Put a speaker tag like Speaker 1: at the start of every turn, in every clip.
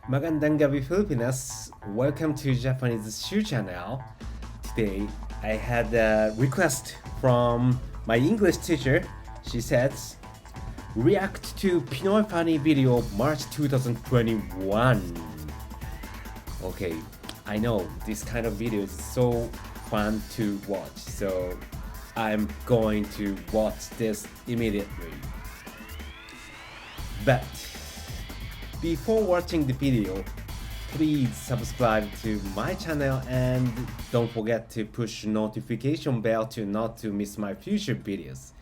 Speaker 1: Magandang gabi Filipinas. Welcome to Japanese Shoe Channel. Today I had a request from my English teacher. She says, react to Pinoy funny video of March 2021. Okay, I know this kind of video is so fun to watch, so I'm going to watch this immediately. But before watching the video, please subscribe to my channel and don't forget to push notification bell to not to miss my future videos.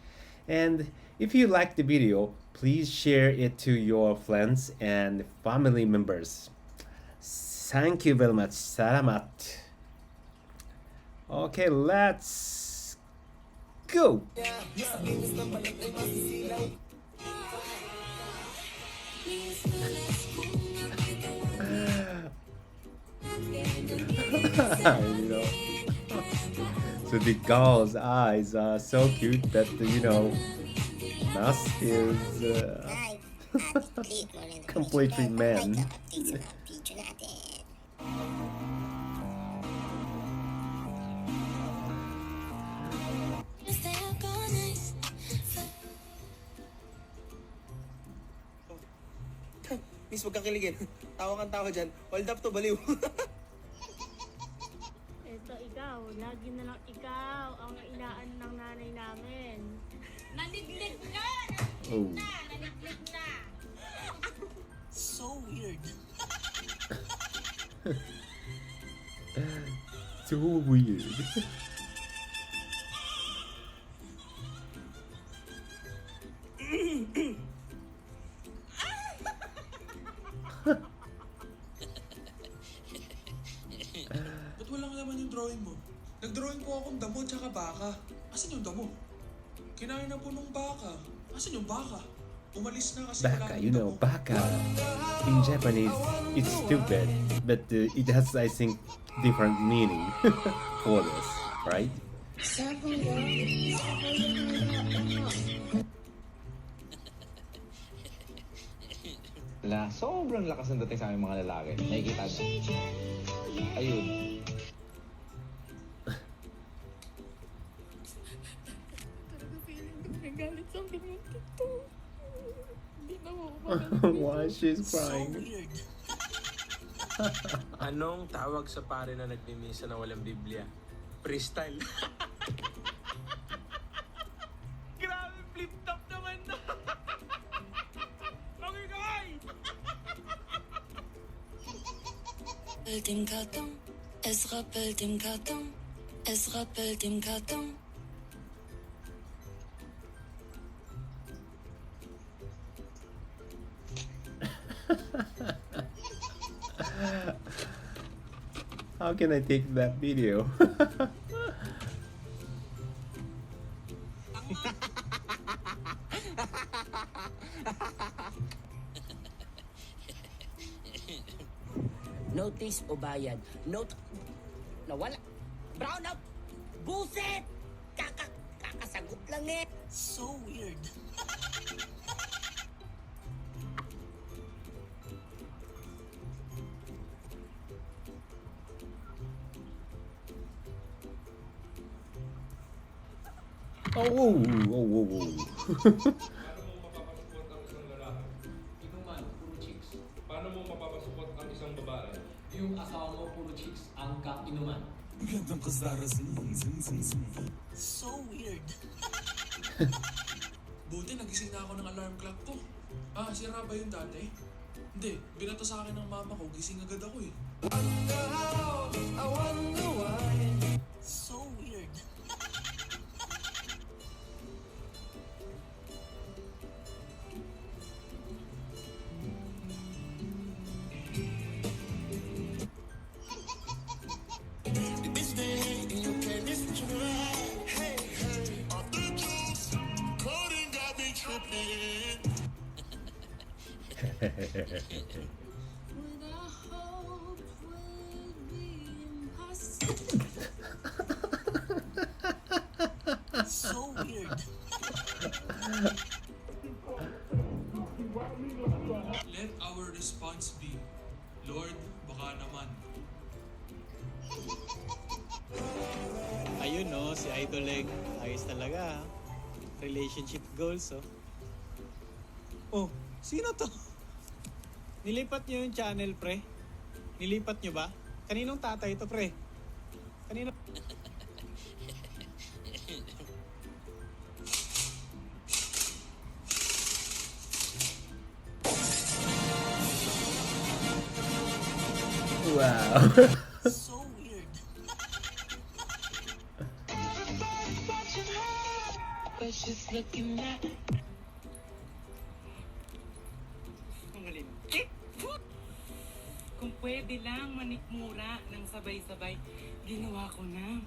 Speaker 1: And if you like the video, please share it to your friends and family members. Thank you very much. Salamat. Okay, let's go. You know, so the girl's eyes are so cute that mask is completely man.
Speaker 2: Miss, huwag kang kiligin. Tawa kang tawa dyan. Hold up to, baliw.
Speaker 3: Ito ikaw, lagi na lang ikaw ang inaan ng nanay namin. Naliglig na!
Speaker 1: Oh.
Speaker 3: Naliglig na!
Speaker 2: So weird.
Speaker 1: So weird.
Speaker 4: Ba't walang laman yung drawing mo? Nag-drawing po akong damo tsaka baka. Asan yung damo? Kinain na po nung baka. Asan yung baka? Umalis na kasi
Speaker 1: Baka,
Speaker 4: wala
Speaker 1: you know,
Speaker 4: nang damo.
Speaker 1: baka. In Japanese, it's stupid, but it has, I think, different meaning for this, right?
Speaker 5: Sobrang lakas ng dating sa aming mga lalaki. Nakikita niyo? Ayun.
Speaker 3: Talaga feeling ko nagalit sa akin yung tito. Hindi na mo
Speaker 1: Why she's
Speaker 2: So
Speaker 1: crying?
Speaker 2: weird.
Speaker 6: Anong tawag sa pare na nagmimisa na walang Biblia? Freestyle. Grabe, flip-top naman na. Magigay!
Speaker 7: Dem Karton, es rappelt im Karton, es rappelt im Karton.
Speaker 1: How can I take that video?
Speaker 8: Notice o bayad? Note... Nawala. Brown up! Buset! Kakasagot lang eh!
Speaker 2: So weird.
Speaker 1: Oh, whoa, whoa, whoa, whoa.
Speaker 9: Paano mo mapapasupot ang isang babae? Yung asawa mo puro chicks ang kainuman.
Speaker 2: So weird.
Speaker 4: Buti nagising na ako ng alarm clock ko. Sira ba yun dati? Hindi, binato sa akin ng mama ko, gising agad ako eh.
Speaker 2: So weird.
Speaker 3: When I hope will be impossible.
Speaker 2: So weird.
Speaker 4: Let our response be, Lord, baka naman.
Speaker 10: Ayun no, si Idoleng. Ayos talaga. Relationship goals oh. Oh, sino to? Nilipat nyo yung channel, pre? Nilipat nyo ba? Kaninong tatay to, pre? Kanino?
Speaker 1: Wow.
Speaker 8: So weird.
Speaker 11: Kung pwede lang manikmura ng sabay-sabay, ginawa ko na.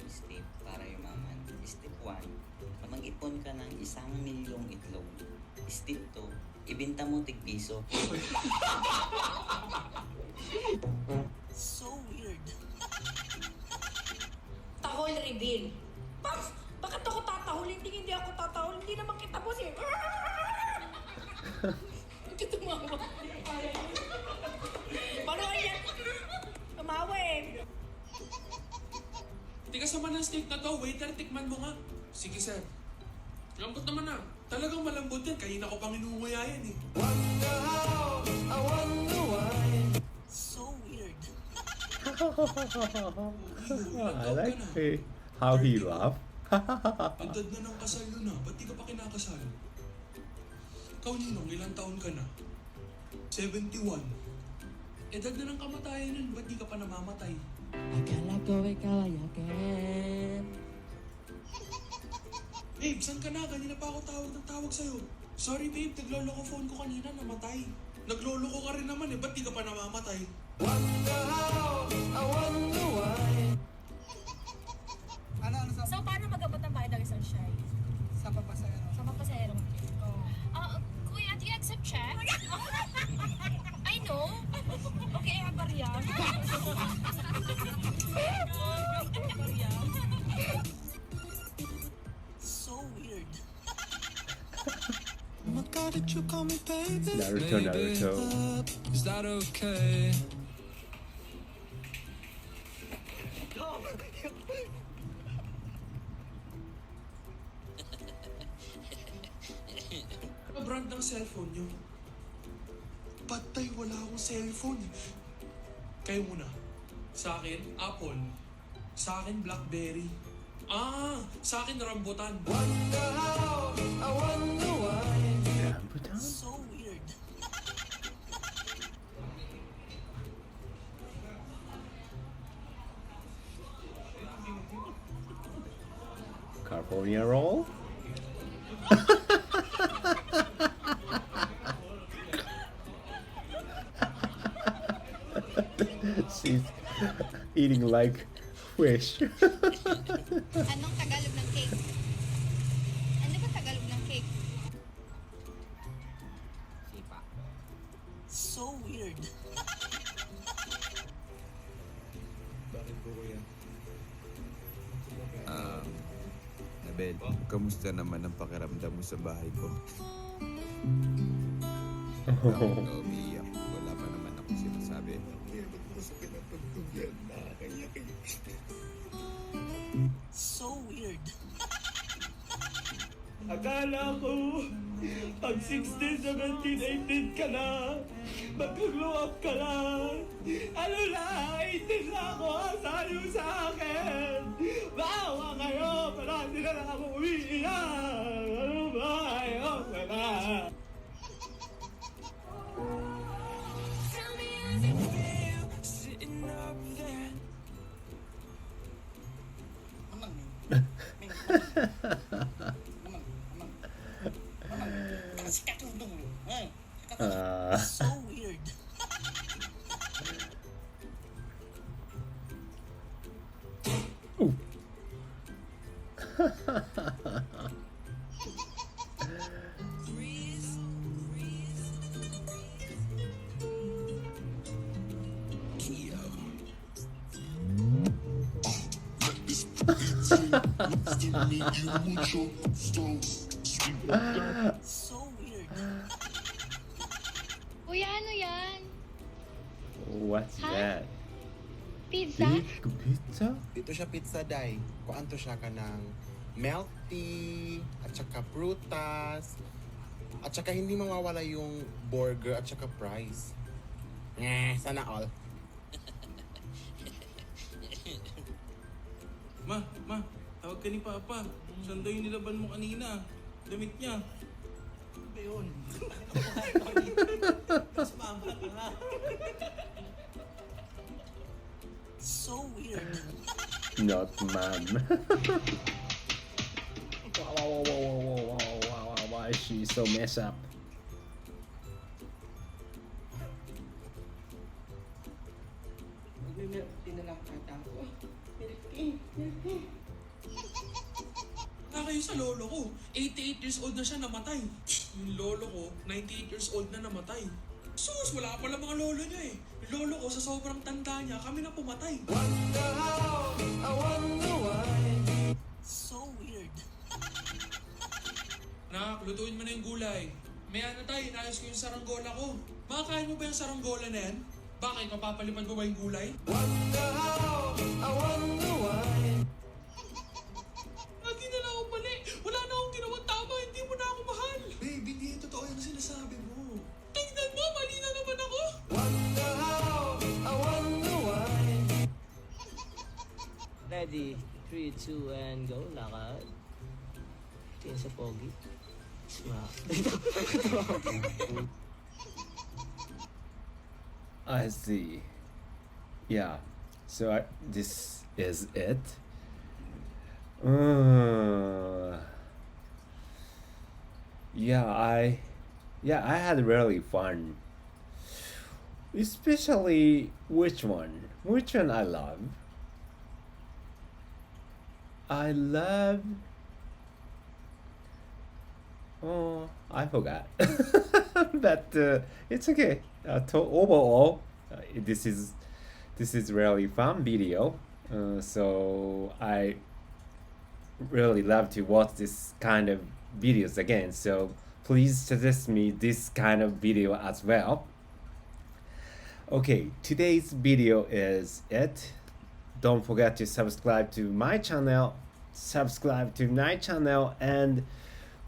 Speaker 8: Step para yumaman. Step 1, mag-ipon ka ng 1,000,000 itlog. Step 2, ibenta mo tig-piso. So weird.
Speaker 3: Tahol reveal. Paps, bakit ako tatahol? Hindi ako tatahol. Hindi naman kita boss eh. Hindi tumawa. Paano kaya? Tumawa eh.
Speaker 4: Tigas naman ang steak na to. Waiter, tikman mo nga. Sige, sir. Lambot naman na. Talagang malambot yan. Kanina ko pang inunguya yan eh.
Speaker 8: So weird.
Speaker 1: I like how he laughed.
Speaker 4: Edad na ng kasal yun ah. Ba't di ka pa kinakasal? Ikaw, Ninong, ilang taon ka na? 71. Edad na ng kamatayan yun. Ba't di ka pa namamatay?
Speaker 8: Akala ko ikaw ay akin.
Speaker 4: Babe, saan ka na? Kanina pa ako tawag sa'yo. Sorry babe, nagloloko phone ko kanina, namatay. Nagloloko ka rin naman eh, ba't di ka pa namamatay?
Speaker 3: So, paano mag-abot ng bayad ng isang shy?
Speaker 2: Sa papasayro.
Speaker 3: Sa papasayro. Kuya, do you accept check? I know. Okay, habarya.
Speaker 8: So weird.
Speaker 1: Naruto.
Speaker 4: Is that okay? Ano brand ng cellphone nyo? Patay, wala akong cellphone. Kayo muna. Sa akin, Apple. Sa akin, Blackberry. Sa akin, Rambutan.
Speaker 8: So weird.
Speaker 1: California roll. She's eating like fish.
Speaker 3: Anong Tagalog ng cake? Ano ba Tagalog ng cake?
Speaker 8: So weird.
Speaker 12: Bakit po kuya? Nabel, kamusta naman ang pakiramdam mo sa bahay ko? Bakit ka umiiyak? Wala pa naman ako sinasabi.
Speaker 8: So weird.
Speaker 10: Akala ko, pag 16, 17, 18 ka na, mag-glow up ka na. Ano na, 18 na ako, asali mo sa akin. Bawa kayo, parati na lang ako umiiyak. Ano ba, ayos ka na.
Speaker 8: So weird.
Speaker 3: Uy, Kuya, ano yan?
Speaker 1: What's
Speaker 3: Huh?
Speaker 1: that?
Speaker 3: Pizza?
Speaker 1: Big pizza?
Speaker 2: Dito siya pizza day. Kuanto siya ka ng milk tea, at saka prutas, at saka hindi mawawala yung burger at saka fries. Sana all.
Speaker 4: Ma, tawag ka ni Papa. Saan daw yung nilaban mo kanina? Damit niya.
Speaker 10: Ano ba yun? Sumama ka nga. So weird.
Speaker 1: Not ma'am. Wow, why is she so messed up?
Speaker 4: Kayo sa lolo ko. 88 years old na siya namatay. Yung lolo ko, 98 years old na namatay. Sus, wala pala mga lolo niya eh. Yung lolo ko, sa sobrang tanda niya, kami na pumatay.
Speaker 10: So weird.
Speaker 4: Nak, lutuin mo na yung gulay. Maya na tayo, inayos ko yung saranggola ko. Makakain mo ba yung saranggola na yan? Bakit, mapapalipan mo ba yung gulay? Lagi na lang ako mali. Wala na akong ginawang tama, hindi mo na ako mahal. Babe, hindi totoo yung sinasabi mo. Tingnan mo, mali na naman ako.
Speaker 10: Ready, 3, 2, and go. Lakad. Tingin sa pogi. Smack.
Speaker 1: I see. Yeah. So this is it. I had really fun. Especially which one? Which one I love? I love. Oh, I forgot. But it's okay. Overall, this is really fun video. So I really love to watch this kind of videos again. So please suggest me this kind of video as well. Okay, today's video is it. Don't forget to subscribe to my channel, and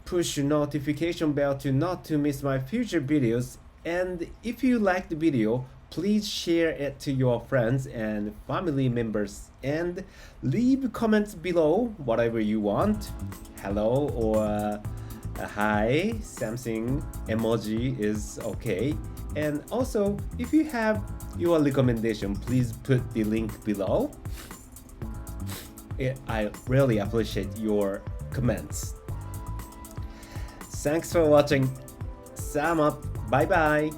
Speaker 1: push notification bell to not to miss my future videos. And if you like the video, please share it to your friends and family members, and leave comments below whatever you want. Hello or a hi, something emoji is okay. And also, if you have your recommendation, please put the link below. I really appreciate your comments. Thanks for watching. Sum up. Bye bye.